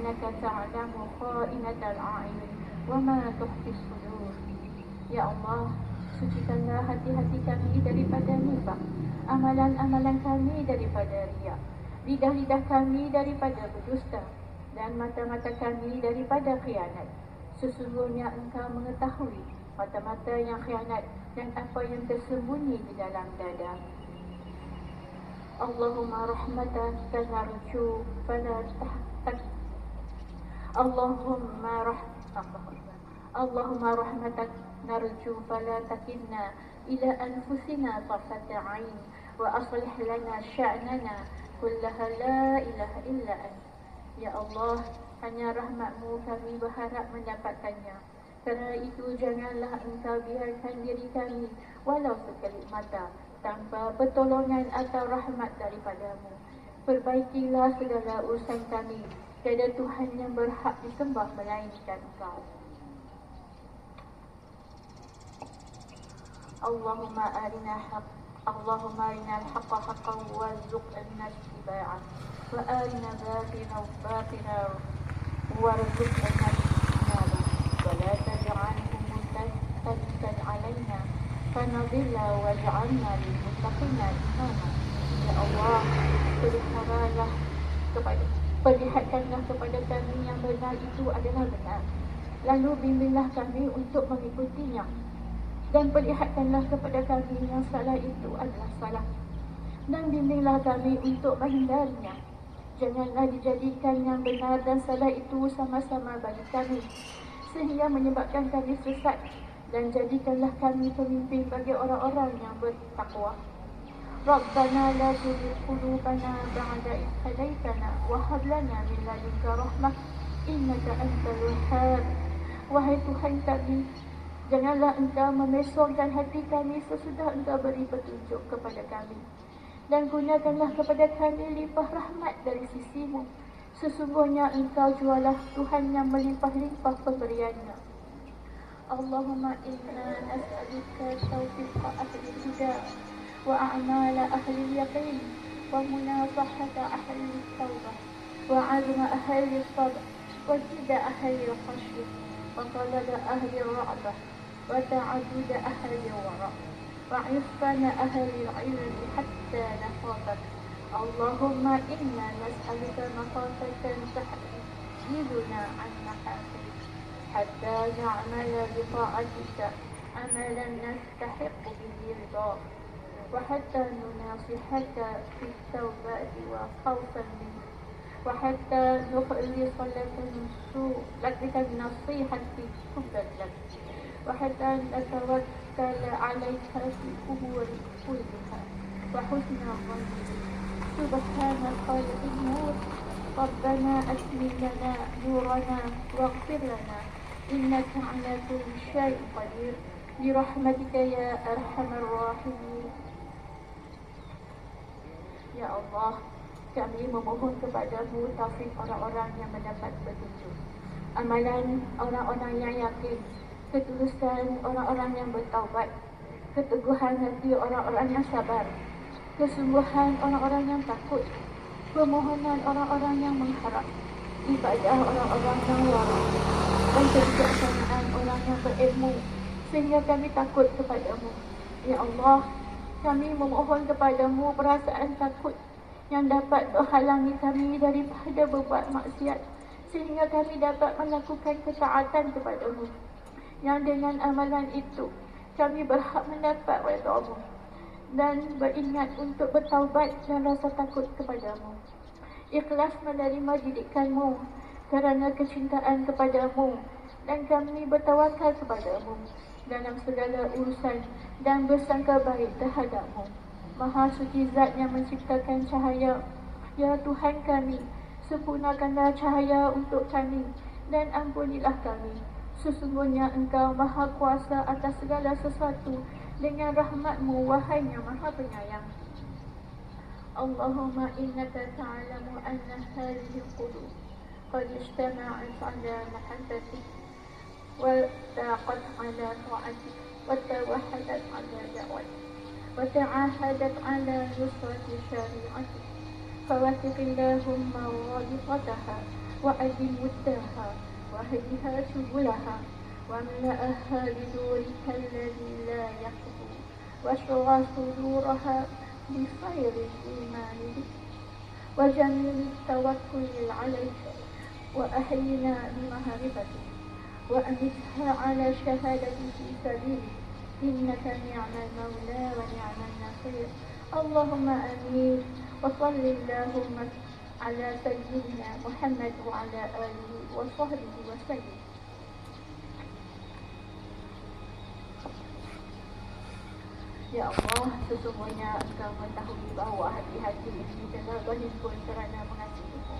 إنك تعلم خائنة الأعين وما تخفي الصدور. Ya Allah, sucikanlah hati-hati kami daripada nifaq, amalan-amalan kami daripada riya, lidah-lidah kami daripada berdusta, dan mata-mata kami daripada khianat. Sesungguhnya Engkau mengetahui mata-mata yang khianat dan apa yang tersembunyi di dalam dada. Allahumma rahmataka narju fala tahtak. Allahumma rahmatak narju fala takilna ila anfusina tarfata ain wa aslih lana sya'nana kullaha la ilaha illa ant. Ya Allah, hanya rahmat-Mu kami berharap mendapatkannya. Kerana itu janganlah Engkau biarkan diri kami walau sekelip mata tanpa pertolongan atau rahmat daripada-Mu. Perbaikilah segala urusan kami. Tiada Tuhan yang berhak disembah melainkan Engkau. Allahumma arina al-haqqa haqqan warzuqna ittiba'ah wa arina batina warzuqna ijtinabah wa la taj'alhu multabisan 'alaina fanadilla waj'alna lil muttaqina imama. Ya Allah, perlihatkanlah kepada kami yang benar itu adalah benar, lalu bimbinglah kami untuk mengikutinya, dan perlihatkanlah kepada kami yang salah itu adalah salah, dan bimbinglah kami untuk menghindarinya. Janganlah dijadikan yang benar dan salah itu sama-sama bagi kami, sehingga menyebabkan kami sesat, dan jadikanlah kami pemimpin bagi orang-orang yang bertakwa. Rabbana la tuzigh qulubana ba'da idh hadaytana wa hab lana min ladunka rahmah innaka antal wahhab. Wahai Tuhan kami, janganlah Engkau memesongkan hati kami sesudah Engkau beri petunjuk kepada kami, dan gunakanlah kepada kami limpah rahmat dari sisi-Mu. Sesungguhnya Engkau jualah Tuhan yang melimpah-limpah pemberiannya. Allahumma inna nas'aluka tawfiqa ahli huda wa a'mala ahli yaqin wa munasahata ahli tawbah wa azma ahli sabr wa jida ahli khashyah wa talaba ahli ra'bah wa ta'aduda ahli wara wa ifana ahli ilmi hatta nafaqat. Allahumma inna nas'aluka mafaqatan tahjiduna an mahasin hatta na'mala bi ta'atika amalan nastahiqu bihi ridha wa hatta nunasihaka fi tawbati wa khawfan minka wa hatta nukhlis laka nasihati hubban lak wa hatta natawakkala alayka fi umuri kulliha wa husna dhanni. Subhana khaliqin nur Rabbana atmim lana nurana waghfir lana innaka ala kulli syai'in qadir bi rahmatika ya arhamar rahimin. Ya Allah, kami memohon kepada-Mu taufik orang-orang yang mendapat petunjuk, amalan orang-orang yang yakin, ketulusan orang-orang yang bertaubat, keteguhan hati orang-orang yang sabar, kesungguhan orang-orang yang takut, permohonan orang-orang yang mengharap, ibadah orang-orang yang waras, dan kebijaksanaan orang yang berilmu, sehingga kami takut kepada-Mu. Ya Allah, kami memohon kepada-Mu perasaan takut yang dapat menghalangi kami daripada berbuat maksiat, sehingga kami dapat melakukan ketaatan kepada-Mu, yang dengan amalan itu kami berhak mendapat redha-Mu, dan beringat untuk bertaubat dan rasa takut kepada-Mu, ikhlas menerima didikan-Mu kerana kecintaan kepada-Mu, dan kami bertawakal kepada-Mu dalam segala urusan dan bersangka baik terhadap-Mu. Maha suci Zat yang menciptakan cahaya. Ya Tuhan kami, sempurnakanlah cahaya untuk kami dan ampunilah kami. Sesungguhnya Engkau Maha Kuasa atas segala sesuatu. Dengan rahmat-Mu, wahai yang Maha Penyayang. Allahumma innaka ta'lamu anna hadhihi al-qulub qad ijtama'at 'ala mahabbatik واتقت على طاعتك وتوحدت على دعوتك وتعاهدت على نصرة شريعتك فوثق اللهم رابطتها وأدم ودها واهدها سبلها واملأها بنورك الذي لا يخفو واشرح صدورها بخير الإيمان بك وجميل التوكل عليك وأحينا بمعرفتك وأمتها على شهادة في سبيلك إنك نعم المولى ونعم النصير. اللهم آمين. وصل اللهم على سيدنا محمد وعلى آله وصحبه وسلم. Ya Allah, sesungguhnya Engkau mengetahui bahawa hati-hati ini telah berhimpun kerana mengasihimu,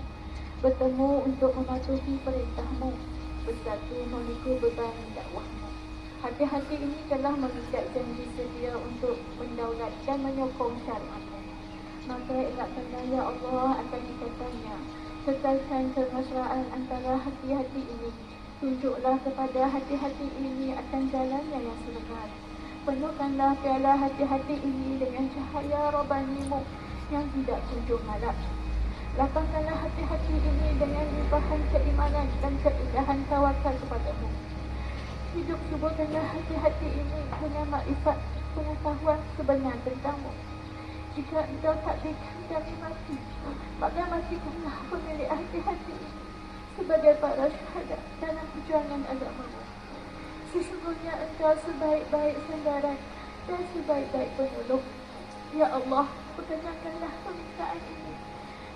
bertemu untuk mematuhi perintahmu, bersatu memikul beban dakwahmu. Hati-hati ini telah mengikat janji sedia untuk mendaulat dan menyokong syariatmu. Maka ingatkanlah ya Allah akan ikatannya, sertakan kemesraan antara hati-hati ini. Tunjuklah kepada hati-hati ini akan jalannya yang sebenar. Penuhkanlah piala hati-hati ini dengan cahaya Rabbanimu yang tidak kunjung malap. Lapangkanlah hati-hati ini dengan limpahan keimanan dan keindahan tawakal kepadamu. Hidup suburkanlah hati-hati ini dengan makrifat pengetahuan sebenar tentangmu. Jika engkau takdirkan kami mati, maka matikanlah pemilik hati-hati ini sebagai para syahadat dalam perjuangan agamamu. Sesungguhnya engkau sebaik-baik sandaran dan sebaik-baik penolong. Ya Allah, perkenankanlah permintaan ini.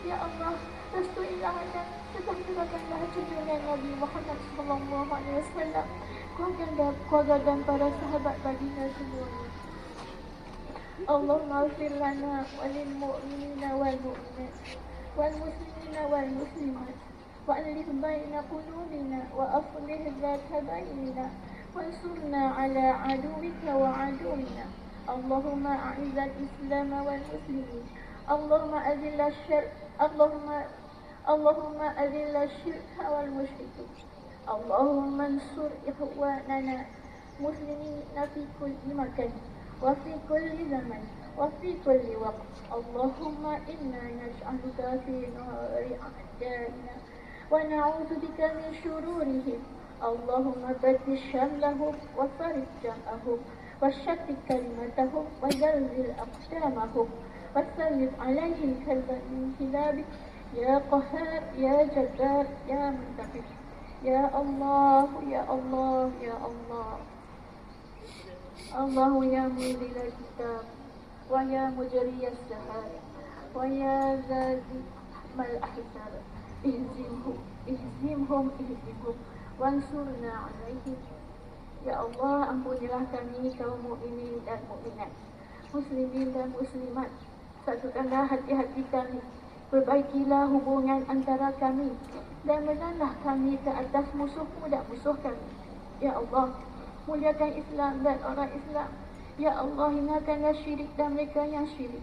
Ya Allah, restuilah dan sejahterakanlah junjungan Nabi Muhammad SAW, keluarga dan para sahabat baginda semuanya. Allahumma ighfir lana walil mu'minina wal mu'minat wal muslimina wal muslimat wa alif baina qulubina wa aslih dhata bainina وانصرنا على عدوك وعدونا. اللهم أعز الإسلام والمسلمين. اللهم أذل الشرك اللهم أذل الشرك والمشركين. اللهم انصر إخواننا مسلمين في كل مكان وفي كل زمن وفي كل وقت. اللهم إنا نجعلك في نار أعدائنا ونعوذ بك من شرورهم. اللهم بدل شملهم وفرج جمعهم وشتت كلمتهم وزلزل أقدامهم وسلط عليهم كلبا من كلابك يا قهار يا جبار يا منتقم. يا الله يا الله يا الله. الله يا منزل الكتاب ويا مجري السحاب ويا ذا الأحزاب اهزمهم wansurna alaihim. Ya Allah, ampunilah kami kaum mukminin dan mukminat, muslimin dan muslimat. Satukanlah hati-hati kami, perbaikilah hubungan antara kami, dan menanglah kami ke atas musuhmu dan musuh kami. Ya Allah, muliakan Islam dan orang Islam. Ya Allah, hinakanlah syirik dan mereka yang syirik.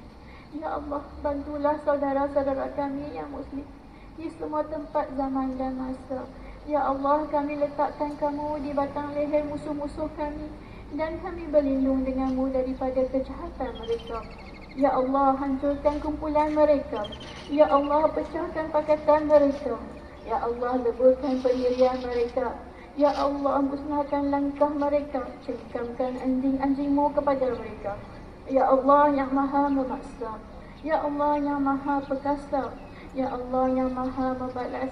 Ya Allah, bantulah saudara-saudara kami yang muslim di semua tempat, zaman dan masa. Ya Allah, kami letakkan kamu di batang leher musuh-musuh kami dan kami berlindung denganmu daripada kejahatan mereka. Ya Allah, hancurkan kumpulan mereka. Ya Allah, pecahkan pakatan mereka. Ya Allah, leburkan pendirian mereka. Ya Allah, musnahkan langkah mereka. Cengkamkan anjing-anjingmu kepada mereka. Ya Allah yang maha memaksa. Ya Allah yang maha perkasa. Ya Allah yang maha membalas.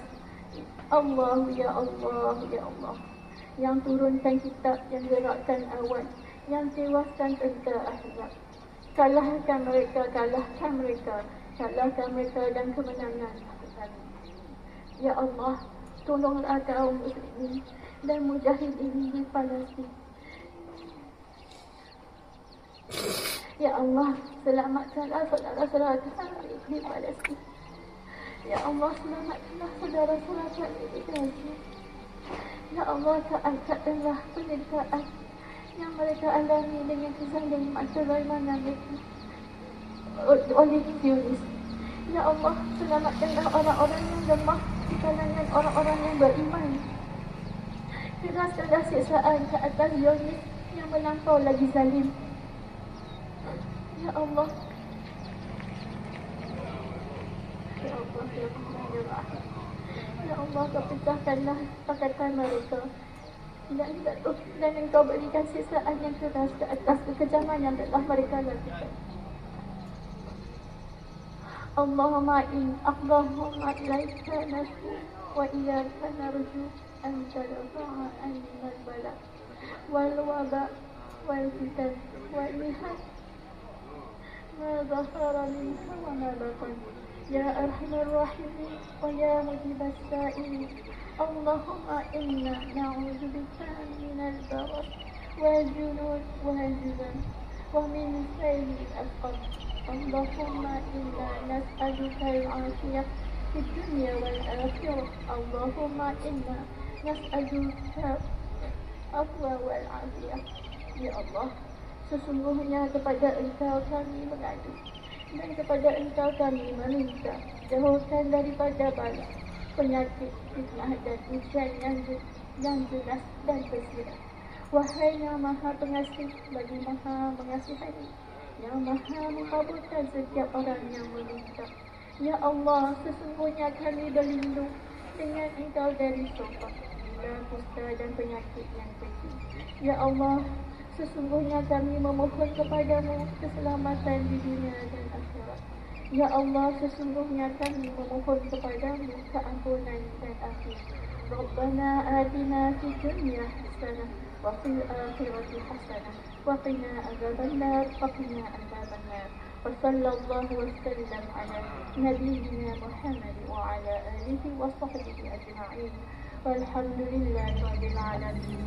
Allah, ya Allah, ya Allah, yang turunkan kitab, yang gerakkan awan, yang tewaskan tentera akhirat. Kalahkan mereka, kalahkan mereka, kalahkan mereka dan kemenangan. Ya Allah, tolonglah kaum muslimin dan mujahidin di Palestin. Ya Allah, selamatkanlah saudara-saudara kami di Palestin. Ya Allah, selamatkanlah saudara-saudara kami di Gaza. Ya Allah, angkatkanlah penderitaan yang mereka alami dengan kezaliman kezaliman mereka oleh Zionis. Ya Allah, selamatkanlah orang-orang yang lemah di kalangan orang-orang yang beriman. Keraskanlah siksaan ke atas Zionis yang melampau lagi zalim. Ya Allah, Bismillahirrahmanirrahim. Ya Allah, kau pecahkanlah pakatan mereka dan engkau berikan sisaan yang keras ke atas kekejaman yang telah mereka lakukan. Allahumma ilaika nasbu wa ilaika narju anta rafa'a anna al-bala wal waba wal fitan wal mihan ma zahara minha wa ma batan ya arhamar rahimin wa ya mujibas sa'ilin. Allahumma inna na'udzu bika minal baras wal junud wal juzam wa min sayyi'il asqam. Allahumma inna nas'aluka al-'afiyah fid dunya wal akhirah. Allahumma inna nas'aluka afwa wal 'afiyah. Ya Allah, sesungguhnya kepada Engkau kami mengadu dan kepada Engkau kami meminta, jauhkan daripada bala, penyakit, fitnah dan ujian yang jelas dan tersirat. Wahai yang Maha Pengasih bagi Maha Mengasihani, yang Maha mengabulkan setiap orang yang meminta. Ya Allah, sesungguhnya kami berlindung dengan Engkau dari sopak, gila, kusta dan penyakit yang keji. Ya Allah, sesungguhnya kami memohon kepadamu keselamatan di dunia dan akhirat. Ya Allah, sesungguhnya kami memohon kepadamu keampunan dan afiyat. Rabbana atina fid dunya hasanah wa fil akhirati hasanah wa qina adzabannar wa qina adzabannar. Wa sallallahu wa sallam ala nabiyyina Muhammad wa ala alihi wa sahbihi ajma'in. Walhamdulillahi rabbil alamin.